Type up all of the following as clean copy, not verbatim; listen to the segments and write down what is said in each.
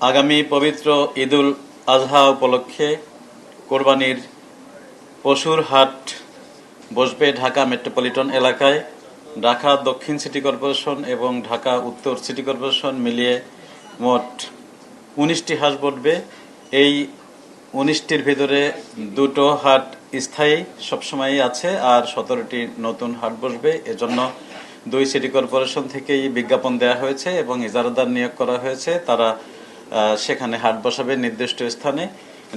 আগামী পবিত্র ঈদুল আজহা উপলক্ষে কোরবানির পশুর হাট বসবে ঢাকা মেট্রোপলিটন এলাকায়। ঢাকা দক্ষিণ সিটি কর্পোরেশন এবং ঢাকা উত্তর সিটি কর্পোরেশন মিলিয়ে মোট 19টি হাট বসবে। এই 19টির ভিতরে দুটো হাট স্থায়ী সবসময়ই আছে, আর 17টি নতুন হাট বসবে। এজন্য দুই সিটি কর্পোরেশন থেকেই বিজ্ঞাপন দেওয়া হয়েছে এবং ইজারাদার নিয়োগ করা হয়েছে। তারা সেখানে হাট বসাবে নির্দিষ্ট স্থানে।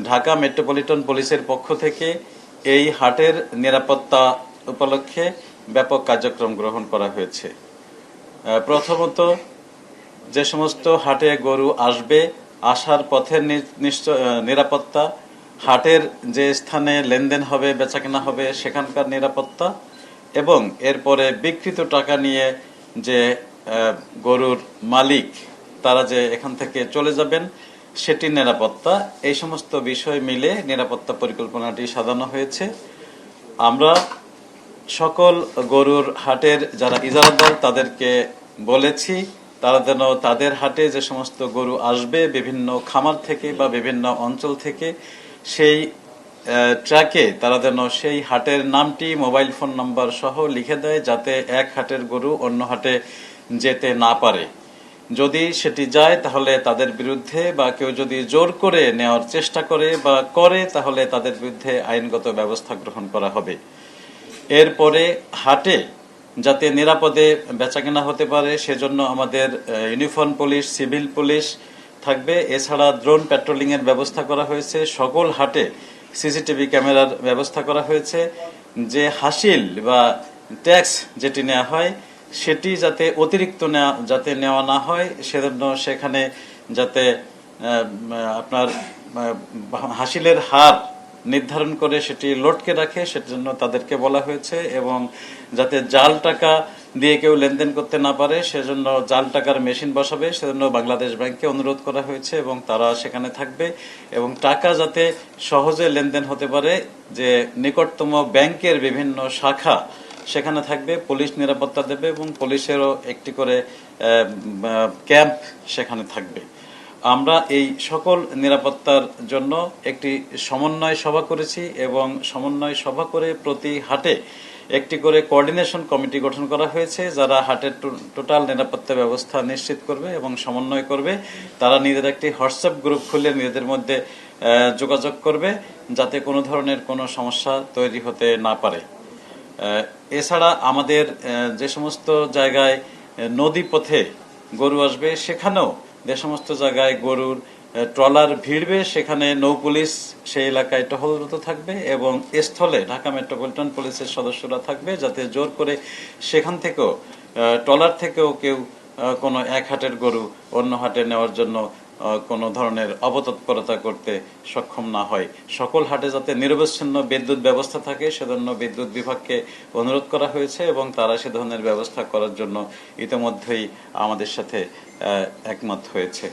ঢাকা মেট্রোপলিটন পুলিশের পক্ষ থেকে এই হাটের নিরাপত্তা উপলক্ষে ব্যাপক কার্যক্রম গ্রহণ করা হয়েছে। প্রথমত, যে সমস্ত হাটে গরু আসবে, আসার পথের নিরাপত্তা, হাটের যে স্থানে লেনদেন হবে, বেচাকেনা হবে সেখানকার নিরাপত্তা, এবং এরপরে বিকৃত টাকা নিয়ে যে গরুর মালিক তারা যে এখান থেকে চলে যাবেন সেটির নিরাপত্তা, এই সমস্ত বিষয় মিলে নিরাপত্তা পরিকল্পনাটি সাজানো হয়েছে। আমরা সকল গরুর হাটের যারা ইজারাদার তাদেরকে বলেছি তারা যেন তাদের হাটে যে সমস্ত গরু আসবে বিভিন্ন খামার থেকে বা বিভিন্ন অঞ্চল থেকে, সেই ট্র্যাকে তারা যেন সেই হাটের নামটি মোবাইল ফোন নাম্বার সহ লিখে দেয়, যাতে এক হাটের গরু অন্য হাটে যেতে না পারে। যদি সেটি যায় তাহলে তাদের বিরুদ্ধে, বা কেউ যদি জোর করে নেওয়ার চেষ্টা করে বা করে, তাহলে তাদের বিরুদ্ধে আইনগত ব্যবস্থা গ্রহণ করা হবে। এরপরে হাটে যাতে নিরাপদে বেচাকেনা হতে পারে সেজন্য আমাদের ইউনিফর্ম পুলিশ, সিভিল পুলিশ থাকবে। এছাড়া ড্রোন প্যাট্রোলিং এর ব্যবস্থা করা হয়েছে। সকল হাটে সিসিটিভি ক্যামেরার ব্যবস্থা করা হয়েছে। যে হাসিল বা ট্যাক্স যেটি নেওয়া হয় সেটি যাতে অতিরিক্ত যাতে নেওয়া না হয়, সেজন্য সেখানে যাতে আপনার হাসিলের হার নির্ধারণ করে সেটি লটকে রাখে সেজন্য তাদেরকে বলা হয়েছে। এবং যাতে জাল টাকা দিয়ে কেউ লেনদেন করতে না পারে সেজন্য জাল টাকার মেশিন বসাবে, সেজন্য বাংলাদেশ ব্যাংককে অনুরোধ করা হয়েছে এবং তারা সেখানে থাকবে। এবং টাকা যাতে সহজে লেনদেন হতে পারে, যে নিকটতম ব্যাংকের বিভিন্ন শাখা সেখানে থাকবে, পুলিশ নিরাপত্তা দেবে এবং পুলিশেরও একটি করে ক্যাম্প সেখানে থাকবে। আমরা এই সকল নিরাপত্তার জন্য একটি সমন্বয় সভা করেছি এবং সমন্বয় সভা করে প্রতি হাটে একটি করে কোঅর্ডিনেশন কমিটি গঠন করা হয়েছে, যারা হাটের টোটাল নিরাপত্তা ব্যবস্থা নিশ্চিত করবে এবং সমন্বয় করবে। তারা নিজেদের একটি হোয়াটসঅ্যাপ গ্রুপ খুলে নিজেদের মধ্যে যোগাযোগ করবে, যাতে কোনো ধরনের কোনো সমস্যা তৈরি হতে না পারে। এছাড়া আমাদের যে সমস্ত জায়গায় নদী পথে গরু আসবে সেখানেও যে সমস্ত জায়গায় গরুর ট্রলার ভিড়বে সেখানে নৌ পুলিশ সেই এলাকায় টহলরত থাকবে এবং স্থলে ঢাকা মেট্রোপলিটন পুলিশের সদস্যরা থাকবে, যাতে জোর করে সেখান থেকেও ট্রলার থেকেও কেউ কোনো এক হাটের গরু অন্য হাটে নেওয়ার জন্য কোনো ধরনের অপতৎপরতা করতে সক্ষম না হয়। সকল হাটে যাতে নিরবচ্ছিন্ন বিদ্যুৎ ব্যবস্থা থাকে সেজন্য বিদ্যুৎ বিভাগকে অনুরোধ করা হয়েছে এবং তারা সে ধরনের ব্যবস্থা করার জন্য ইতিমধ্যেই আমাদের সাথে একমত হয়েছে।